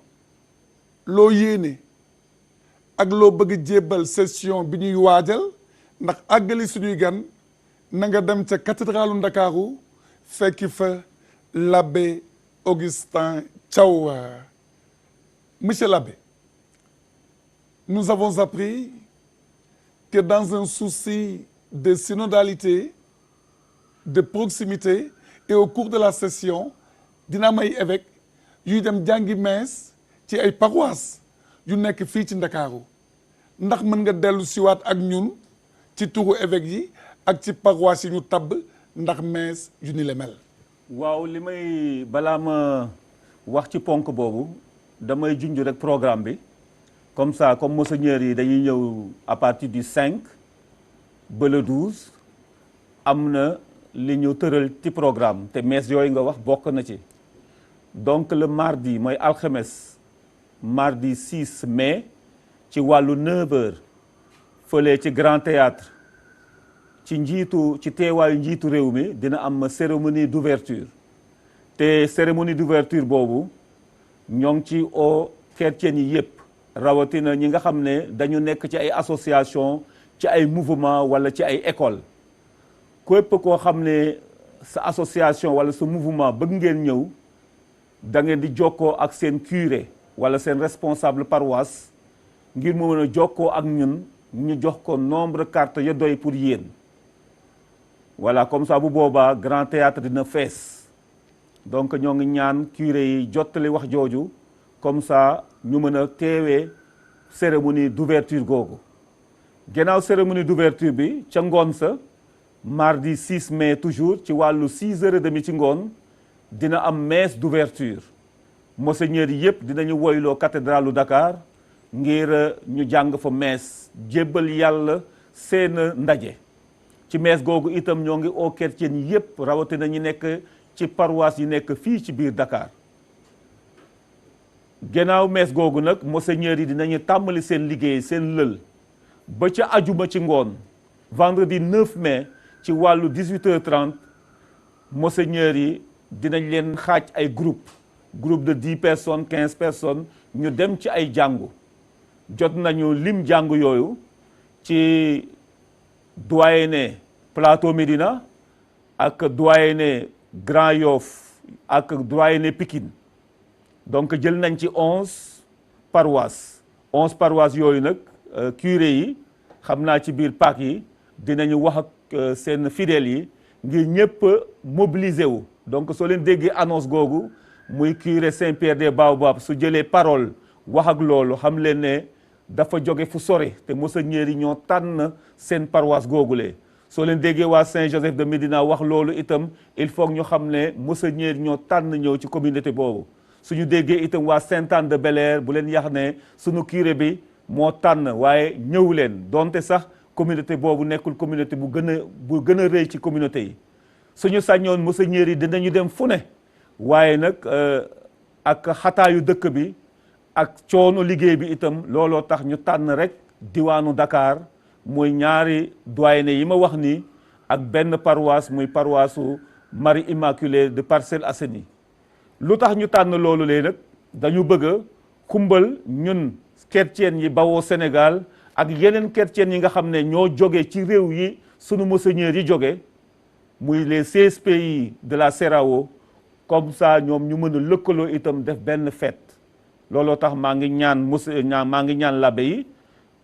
loo yéene ak loo bëgg jébbal session bi ñuy waajal ndax àggali suñuy gan na nga dem ca cathédralu Ndakaaru fekki fa l'abbé Augustin Thiaw. Monsieur l'abbé, nous avons appris que dans un souci de synodalité, de proximité, et au cours de la session dina may évêque yuy dem jàngi mees ci ay paroisse yu nekk fii ci Ndakaaru ndax mën nga dellu siwaat ak ñun ci turu évêque yi ak ci paroisse yi ñu tabb ndax mees yu ni le mel. waaw li may balaa ma wax ci ponk boobu damay junj rek programme bi comme ça comme monseigneur yi dañuy ñëw à partir du 5 ba le 12 am na li ñu tëral ci programme te mees yooyu nga wax bokk na ci. Donc le mardi mooy alxames mardi 6 mai ci wàllu 9h fële ci Grand Théâtre ci teewaayu njiitu réew mi dina am cérémonie d'ouverture te cérémonie d'ouverture boobu ñoo ngi ci au chrétien yi yëpp rawatina ñi nga xam ne dañu nekk ci ay association ci ay mouvement wala ci ay école képp koo xam ne sa association wala sa mouvement bëgg ngeen ñëw da ngeen di jokkoo ak seen curé wala seen responsable paroisse ngir mu mën a jokkoo ak ñun ñu jox ko nombre carte ya doy pour yéen voilà comme ça bu boobaa Grand Théâtre dina fees donc ñoo ngi ñaan curé yi jottali wax jooju comme ça ñu mën a teewee cérémonie d'ouverture googu gannaaw cérémonie d'ouverture bi ca ngoon sa mardi 6 mai toujours ci wàllu 6h30 ci ngoon dina am messe d'ouverture monseigneur yi yëpp dinañu woyloo cathédralu Dakar ngir ñu jàng fa messe jébbal yàlla seen ndaje ci messe googu itam ñoo ngi au chrétien yëpp rawatina ñi nekk ci paroisse yi nekk fii ci biir Dakar gannaaw messe googu nag monseigneur yi dinañu tàmbali seen liggéey seen lël ba ca ajuma ci ngoon vendredi 9 mai ci wàllu 18h30 monseigneur yi dinañ leen xaaj ay groupe de 10 personnes 15 personnes ñu dem ci ay jàngu jot nañu lim jàngu yooyu ci doyenné Plateau Médina ak doyenné Grand Yoff ak doyenné Pikine donc jël nañ ci 11 paroisses yooyu nag curé yi xam naa ci biir Pâques yi dinañu wax ak seen fidèles yi ngir ñëpp mobiliser wu donc soo leen déggee annonce googu muy curé Saint-Pierre des Baobabs su jëlee parole wax ak loolu xam leen ne dafa jóge fu sore te monseigneur yi ñoo tànn seen paroisse googulee soo leen déggee waa Saint-Joseph de Médina wax loolu itam il faut ñu xam ne monseigneur ñoo tànn ñëw ci communauté boobu suñu déggee itam waa Sainte-Anne de Bel-Air bu leen yax ne suñu curé bi moo tànn waaye ñëw leen donte sax communauté boobu nekkul communauté bu gën a rëy ci communauté yi suñu sañoon monseigneur yi dinañu dem fu ne waaye nag ak xataayu dëkk bi ak coono liggéey bi itam looloo tax ñu tànn rek diwaanu Dakar muy ñaari doyenné yi ma wax ni ak benn paroisse muy paroisse Marie Immaculée de Parcelles Assainies lu tax ñu tànn loolu lee nag dañu bëgg a xumbal ñun chrétien yi bawoo Sénégal ak yeneen chrétien yi nga xam ne ñoo jóge ci réew yi sunu monseigneur yi jóge muy les 16 pays de la CEDEAO comme ça ñoom ñu mën a lëkkaloo itam def benn fête looloo tax maa ngi ñaan l'abbé yi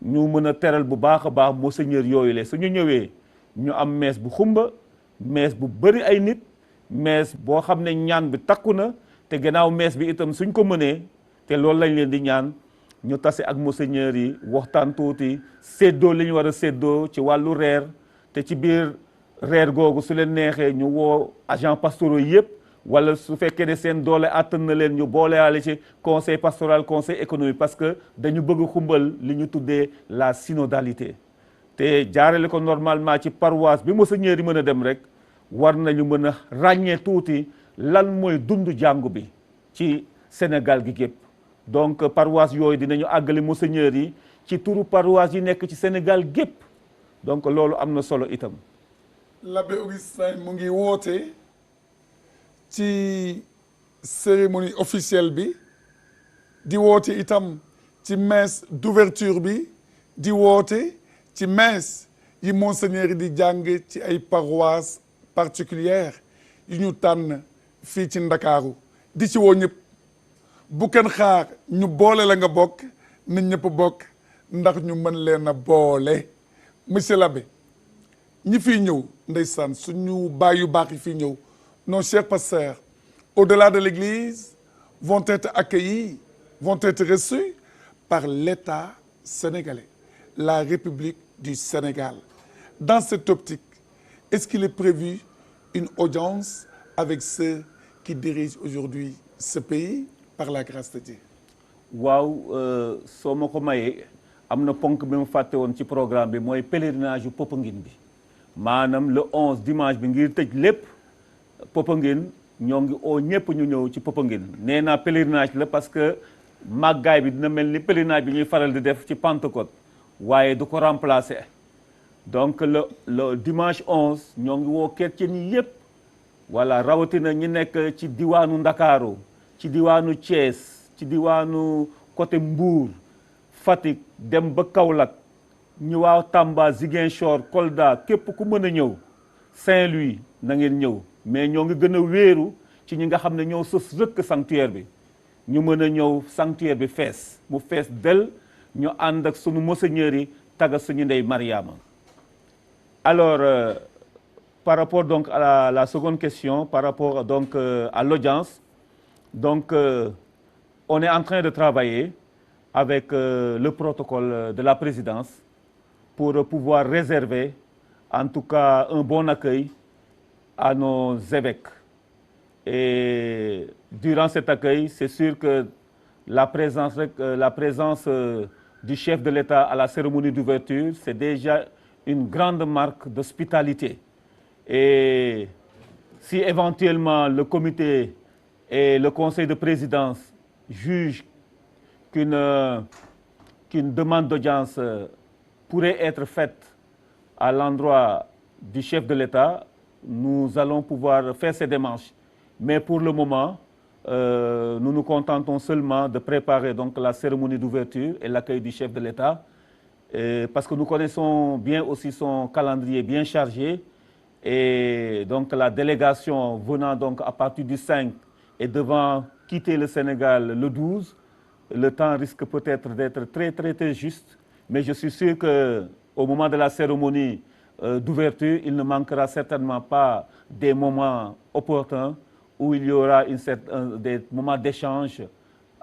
ñu mën a teral bu baax a baax monseigneur yooyu le suñu ñëwee ñu am messe bu xumba messe bu bëri ay nit messe boo xam ne ñaan bi takku na te gannaaw messe bi itam suñ ko mënee te loolu lañ leen di ñaan ñu tase ak monseigneur yi waxtaan tuuti séddoo li ñu war a séddoo ci wàllu reer te ci biir reer googu su leen neexee ñu woo agents pastoraux yëpp wala su fekkee ne seen doole àttan na leen ñu boolewaale ci conseil pastoral conseil économique parce que dañu bëgg xumbal li ñu tuddee la synodalité te jaarale ko normalement ci paroisse bi monseigneur yi mën a dem rek war nañu mën a ràññee tuuti lan mooy dundu jàngu bi ci Sénégal gi gépp donc paroisse yooyu dinañu àggali monseigneur yi ci turu paroisse yi nekk ci Sénégal gépp donc loolu am na solo itam. L'abbé Augustin mu ngi woote ci cérémonie officielle bi di woote itam ci messe d'ouverture bi di woote ci messe yi monseigneur yi di jàng ci ay paroisses particulières yu ñu tànn fii ci Ndakaaru di ci woo ñëpp bu kenn xaar ñu boole la nga bokk na ñëpp bokk ndax ñu mën leen a boole. Monsieur l'abbé ñi fiy ñëw ndeysaan suñu baay yu baax yi fiy ñëw nos chers pasteurs au-delà de l'église vont être accueillis, vont être reçus par l'État sénégalais, la République du Sénégal. Dans cette optique, est-ce qu'il est prévu une audience avec ceux qui dirigent aujourd'hui ce pays par la grâce de Dieu? waaw soo ma ko mayee am na ponk bi mu fàtte woon ci programme bi mooy pèlerinage yu Popenguine bi maanaam le 11 dimanche bi ngir tëj lépp Popenguine ñoo ngi oo ñëpp ñu ñëw ci Popenguine nee naa pèlerinage la parce que màggaay bi dina mel ni pèlerinage bi ñuy faral di def ci Pentecôte waaye du ko remplacer donc le dimanche 11 ñoo ngi woo chrétien yi yëpp voilà rawatina ñi nekk ci diwaanu Ndakaaru ci diwaanu Thiès ci diwaanu côté Mbour Fatick dem ba Kaolack ñu waaw Tamba Ziguinchor Kolda képp ku mën a ñëw Saint-Louis na ngeen ñëw mais ñoo ngi gën a wéeru ci ñi nga xam ne ñoo sës rëkk sanctuaire bi ñu mën a ñëw sanctuaire bi fees mu fees del ñu ànd ak sunu monseigneur yi taga suñu ndey Mariama. Alors par rapport donc à la seconde question par rapport donc à l'audience donc on est en train de travailler avec le protocole de la présidence pour pouvoir réserver en tout cas un bon accueil à nos évêques. Et durant cet accueil, c'est sûr que la présence du chef de l'État à la cérémonie d'ouverture, c'est déjà une grande marque d'hospitalité. Et si éventuellement le comité et le conseil de présidence jugent qu'une demande d'audience pourrait être faite à l'endroit du chef de l'État, nous allons pouvoir faire ces démarches. Mais pour le moment, nous nous contentons seulement de préparer donc la cérémonie d'ouverture et l'accueil du chef de l'État, parce que nous connaissons bien aussi son calendrier bien chargé. Et donc la délégation venant donc à partir du 5 et devant quitter le Sénégal le 12, le temps risque peut-être d'être très, très, très juste. Mais je suis sûr qu'au moment de la cérémonie d'ouverture, il ne manquera certainement pas des moments opportuns où il y aura des moments d'échange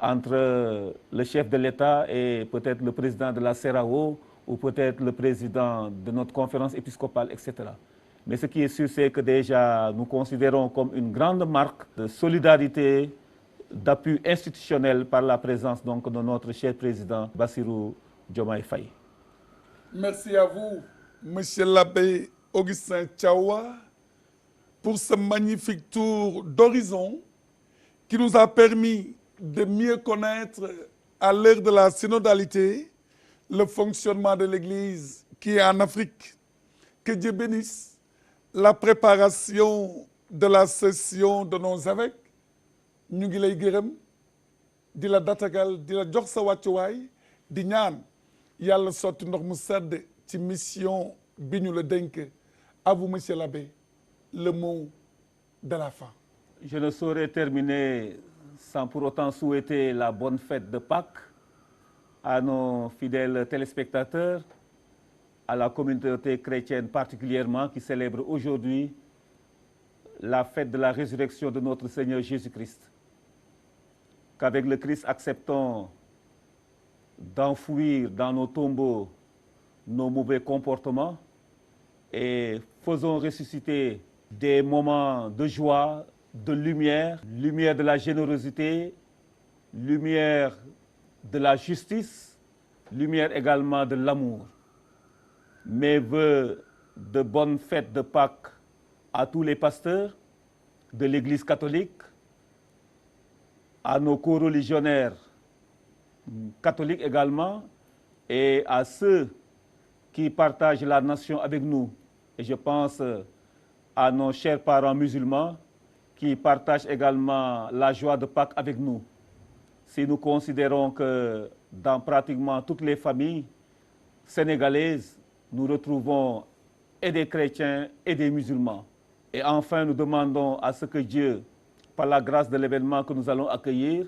entre le chef de l'État et peut-être le président de la CEDEAO ou peut-être le président de notre conférence épiscopale, etc. Mais ce qui est sûr, c'est que déjà nous considérons comme une grande marque de solidarité, d'appui institutionnel par la présence donc de notre cher président Bassirou Diomaye Faye. Merci à vous, Monsieur l'abbé Augustin Tchaoua, pour ce magnifique tour d'horizon qui nous a permis de mieux connaître, à l'heure de la synodalité, le fonctionnement de l'Église qui est en Afrique. Que Dieu bénisse la préparation de la session de nos évêques ñu ngi lay gërëm di la datagal di la jox sa wàccuwaay di ñaan yàlla sotti ndox mu sedd ci mission bi ñu la dénk. À vous, monsieur l'abbé, le mot de la fin. Je ne saurais terminer sans pour autant souhaiter la bonne fête de Pâques à nos fidèles téléspectateurs, à la communauté chrétienne particulièrement qui célèbre aujourd'hui la fête de la résurrection de notre Seigneur Jésus-Christ. Qu'avec le Christ acceptons d'enfouir dans nos tombeaux nos mauvais comportements et faisons ressusciter des moments de joie, de lumière, lumière de la générosité, lumière de la justice, lumière également de l'amour. Mes vœux de bonne fête de Pâques à tous les pasteurs de l'Église catholique, à nos co-religionnaires catholiques également, et à ceux qui partagent la nation avec nous. Et je pense à nos chers parents musulmans qui partagent également la joie de Pâques avec nous. Si nous considérons que dans pratiquement toutes les familles sénégalaises, nous retrouvons et des chrétiens et des musulmans. Et enfin, nous demandons à ce que Dieu, par la grâce de l'événement que nous allons accueillir,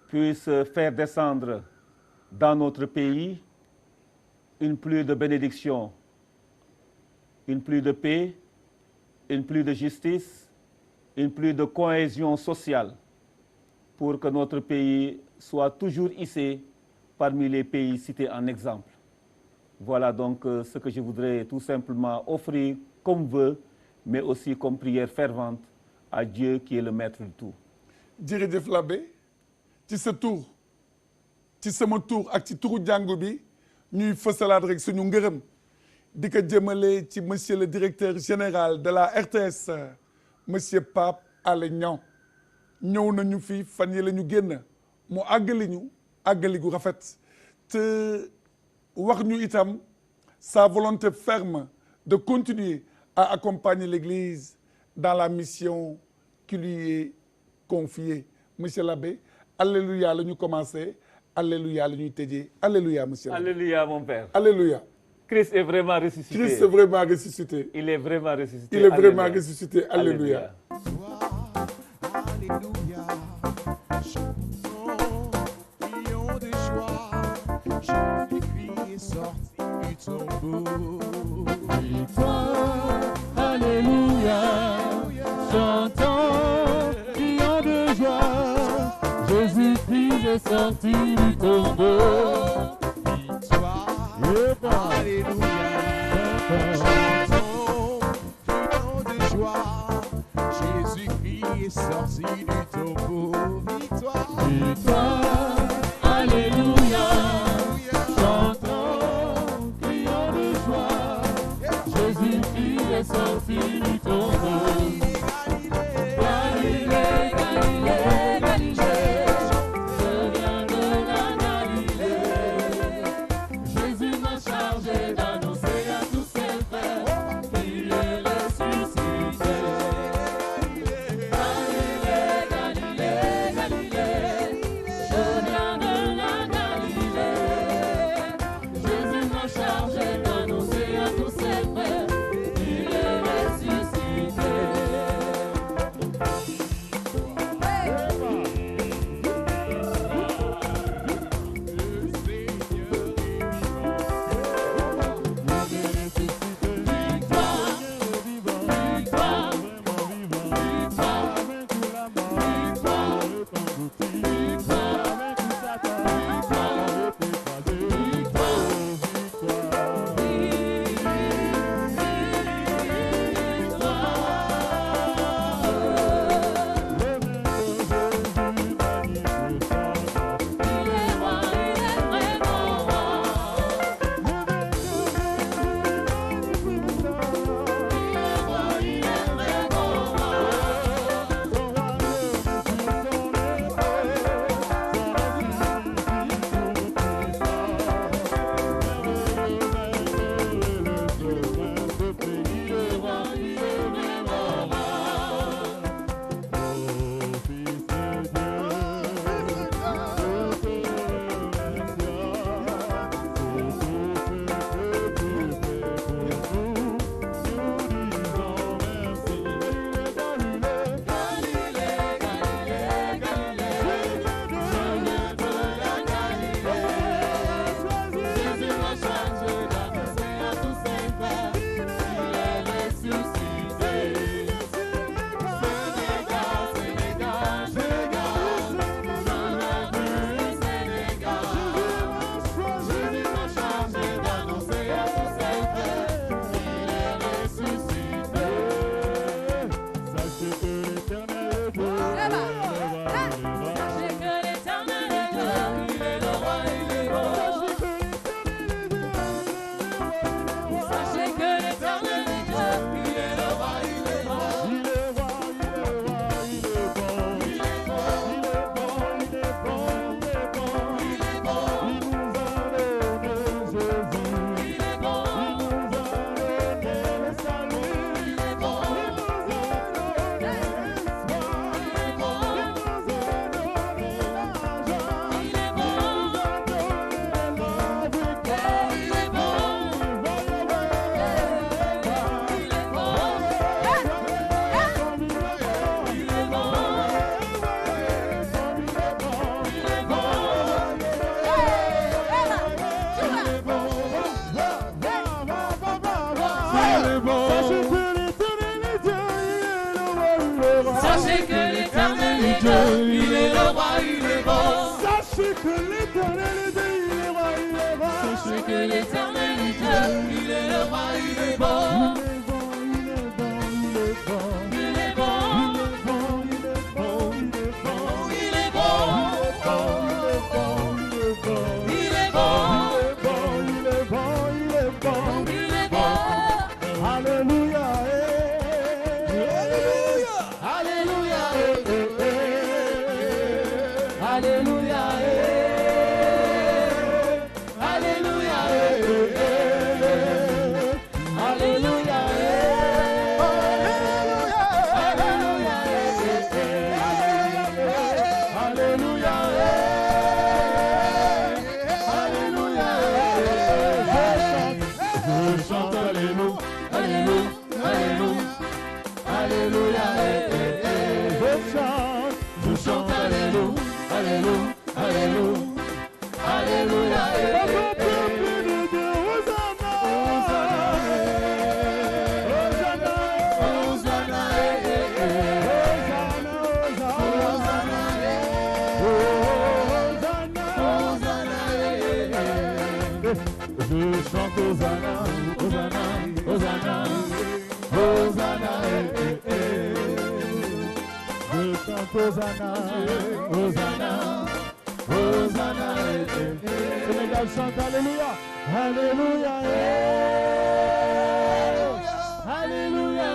puisse faire descendre dans notre pays une pluie de bénédiction, une pluie de paix, une pluie de justice, une pluie de cohésion sociale pour que notre pays soit toujours hissé parmi les pays cités en exemple. Voilà donc ce que je voudrais tout simplement offrir comme vœu, mais aussi comme prière fervente à Dieu qui est le maître de tout. jërëjëf l'abbé ci sa tur ci sama tur ak ci turu jàngu bi ñuy fësalaat rek suñu ngërëm di ko jëmale ci monsieur le directeur général de la RTS monsieur Pape Alé Niang ñëw nañu fi fan yi la ñu génn mu àggali gu rafet te wax ñu itam sa volonté ferme de continuer à accompagner l'Église dans la mission qui lui est confiée. Monsieur l'abbé, alléluia la ñu commencé, alléluia la ñuy tëjee, alléluia monsieur l'abbé. Alléluia mon père. Alléluia. Christ est vraiment ressuscité. Christ est vraiment ressuscité. Il est vraiment ressuscité. Il est Alléluia. vraiment ressuscité. Alléluia. Alléluia, chantons, crions de joie, Jésus-Christ est sorti du tombeau. Victoire, alléluia, chantons, crions de joie, Jésus-Christ est sorti du tombeau. Victoire, alléluia, chantons, crions de joie, Jésus-Christ est sorti du tombeau. Victoire, victoire, alléluia, chantons, crions de joie, Jésus-Christ est sorti du tombeau. Galilée, Galilée, Galilée, je viens de la Galilée. Jésus m'a chargé d'annoncer à tous ses frères qu'il est ressuscité. Galilée, que l'Éternel est Dieu. Il est le roi, il est bon. Il est bon. Il est bon. Il est bon. Il est bon. Il est bon. Alléluia. Alléluia. Alléluia. Alléluia. Alléluia. Je chante Alléluia. Alléluia. Je chante Alléluia. Alléluia. Je chante Hosanna, Hosanna, Hosanna, Hosanna, Je chante Hosanna, Hosanna, Hosanna, Sénégal chante Alléluia, Alléluia, Alléluia,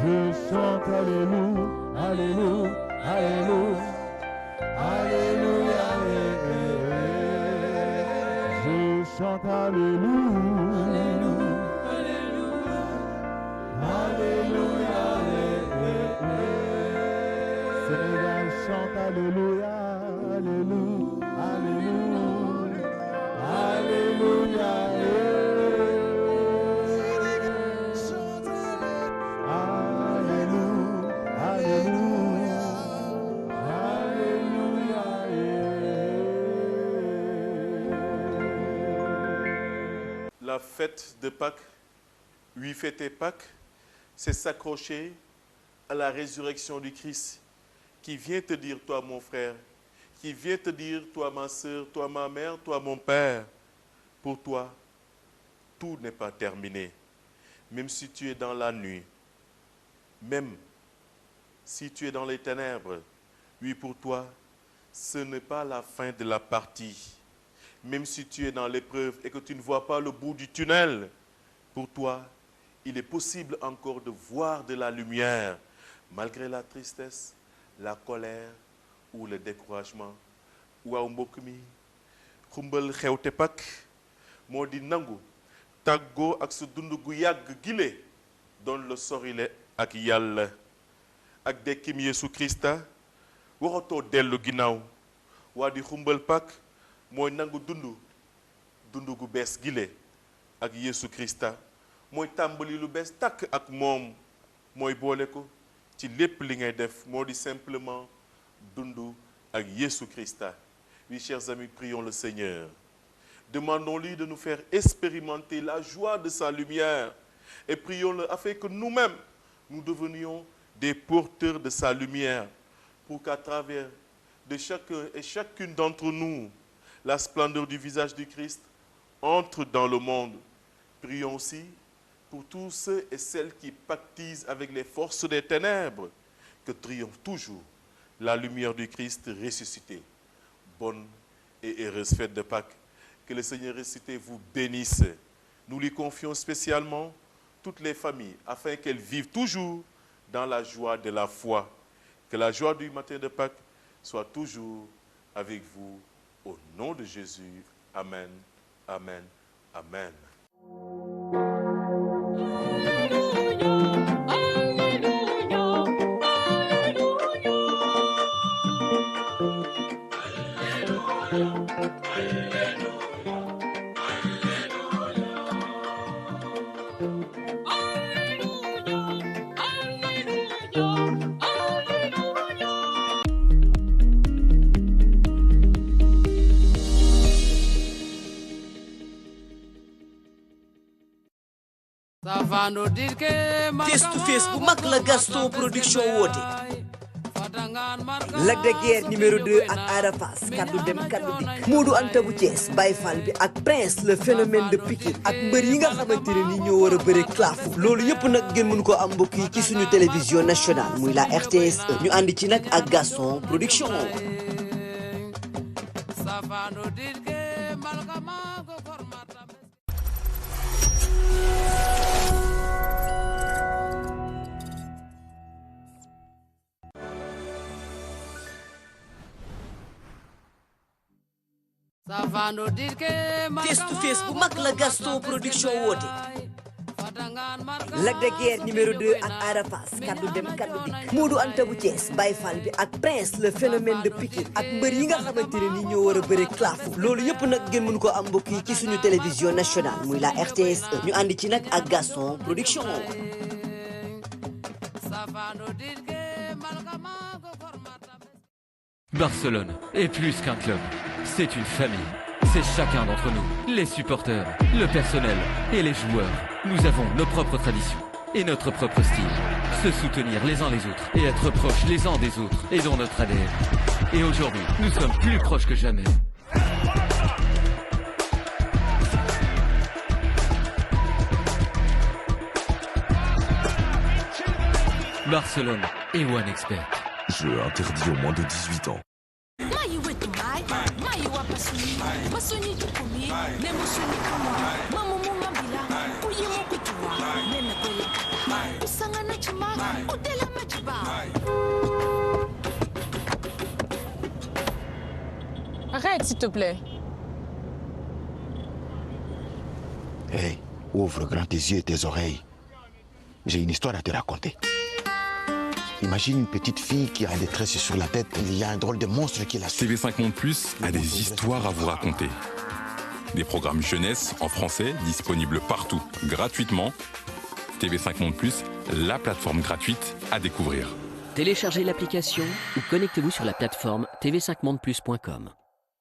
Je chante Alléluia, Alléluia, Alléluia, Alléluia, Je chante Alléluia, Alléluia, Sénégal chante Alléluia, Alléluia, Alléluia, La fête de Pâques, oui, fêter Pâques, c'est s'accrocher à la résurrection du Christ qui vient te dire, toi mon frère, qui vient te dire, toi ma soeur, toi ma mère, toi mon père, pour toi, tout n'est pas terminé. Même si tu es dans la nuit, même si tu es dans les ténèbres, oui, pour toi, ce n'est pas la fin de la partie. Même si tu es dans l'épreuve et que tu ne vois pas le bout du tunnel, pour toi, il est possible encore de voir de la lumière, malgré la tristesse, la colère ou le découragement. Waaw mbokk mi xumbal xewte Pâques moo di nangu tàggoo ak sa dund gu yàgg gile doon la sorile ak Yàlla ak dekkim Yeesu Krista waxatoo dellu ginnaaw waa di xumbal Pâques mooy nangu dund gu bees gile ak Yeesu Krista mooy tàmbali lu bees tàkk ak moom mooy boole ko ci lépp li ngay def moo di simplement dund ak Yeesu Krista. Oui, chers amis, prions le Seigneur. Demandons-lui de nous faire expérimenter la joie de sa lumière et prions-le afin que nous-mêmes, nous devenions des porteurs de sa lumière pour qu'à travers de chacun et chacune d'entre nous, la splendeur du visage du Christ entre dans le monde. Prions aussi pour tous ceux et celles qui pactisent avec les forces des ténèbres, que triomphe toujours la lumière du Christ ressuscité. Bonne et heureuse fête de Pâques. Que le Seigneur ressuscité vous bénisse. Nous lui confions spécialement toutes les familles, afin qu'elles vivent toujours dans la joie de la foi. Que la joie du matin de Pâques soit toujours avec vous. Au nom de Jésus. Amen. Amen. Amen. Ça va face to face bu mag la Gaston production woote. Lac de Guiers numéro 2 ak Ada Fass kaddu dem kaddu dikk. Modou Anta bu Thiès Baye Fall bi ak Prince le phénomène de Pikine ak mbër yi nga xamante ne ni ñoo war a bëre clafu. Loolu yëpp nag ngeen mën ko am mbokk yi ci suñu télévision nationale muy la RTS ñu ànd ci nag ak Gaston production. face to face bu mag la Gaston production woote. Lac de Guiers numéro 2 ak Ada Fass kaddu dem kaddu dikk. Modou Anta bu Thiès Baye Fall bi ak Prince le phénomène de Pikine ak mbër yi nga xamante ne ni ñoo war a bëre clafu. Loolu yëpp nag ngeen mën ko am mbokk yi ci suñu télévision nationale muy la RTS ñu ànd ci nag ak Gaston production. Barcelone est plus qu'un club, c'est une famille. C'est chacun d'entre nous, les supporters, le personnel et les joueurs. Nous avons nos propres traditions et notre propre style. Se soutenir les uns les autres et être proches les uns des autres est dans notre ADN. Et aujourd'hui, nous sommes plus proches que jamais. Barcelone et One Expert. Jeu interdit aux moins de 18 ans. Arrête, s'il te plaît. Hey, ouvre grand tes yeux et tes oreilles. J'ai une histoire à te raconter. Imagine une petite fille qui a un détresse sur la tête. Il y a un drôle de monstre qui la suit. TV5 Monde Plus a des histoires à vous raconter. Des programmes jeunesse en français disponibles partout, gratuitement. TV5 Monde Plus, la plateforme gratuite à découvrir. Téléchargez l'application ou connectez-vous sur la plateforme tv5mondeplus.com.